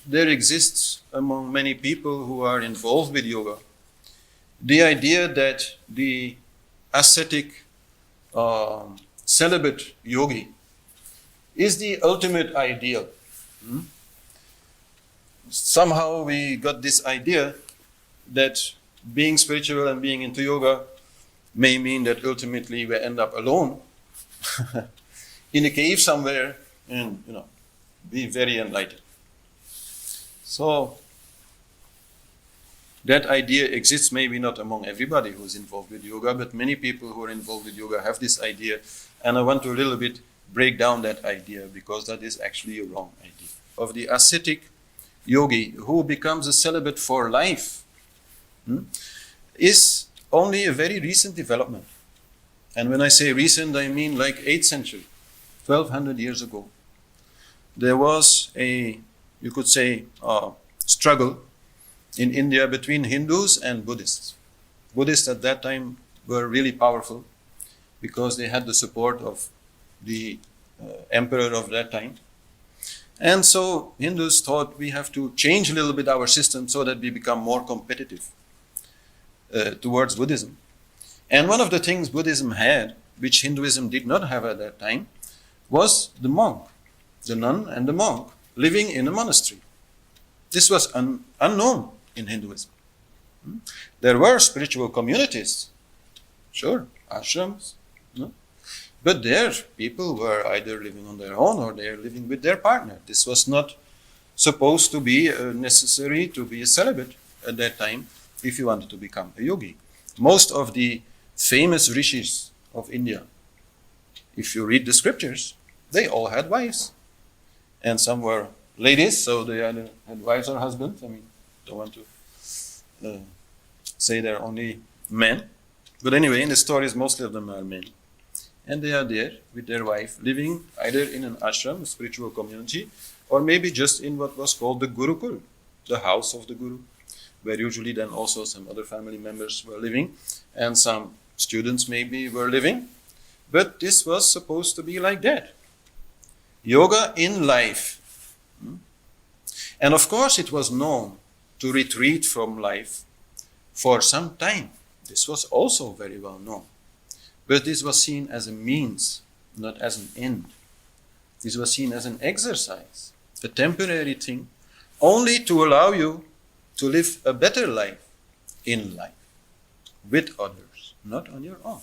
there exists among many people who are involved with yoga the idea that the ascetic, celibate yogi is the ultimate ideal. Somehow we got this idea that being spiritual and being into yoga may mean that ultimately we end up alone in a cave somewhere and, be very enlightened. So that idea exists, maybe not among everybody who's involved with yoga, but many people who are involved with yoga have this idea, and I want to a little bit break down that idea, because that is actually a wrong idea. Of the ascetic yogi who becomes a celibate for life is only a very recent development. And when I say recent, I mean like 8th century, 1200 years ago. There was a, you could say, struggle in India between Hindus and Buddhists. Buddhists at that time were really powerful because they had the support of the emperor of that time. And so Hindus thought we have to change a little bit our system so that we become more competitive towards Buddhism. And one of the things Buddhism had, which Hinduism did not have at that time, was the monk, the nun and the monk living in a monastery. This was unknown in Hinduism. There were spiritual communities, sure, ashrams, but there people were either living on their own or they are living with their partner. This was not supposed to be necessary to be a celibate at that time if you wanted to become a yogi. Most of the famous rishis of India, if you read the scriptures, they all had wives. And some were ladies, so they either had wives or husbands. I mean, don't want to say they're only men. But anyway, in the stories, mostly of them are men. And they are there with their wife, living either in an ashram, a spiritual community, or maybe just in what was called the Gurukul, the house of the Guru, where usually then also some other family members were living, and some students maybe were living. But this was supposed to be like that. Yoga in life. And of course it was known to retreat from life for some time. This was also very well known. But this was seen as a means, not as an end. This was seen as an exercise, a temporary thing, only to allow you to live a better life in life, with others, not on your own.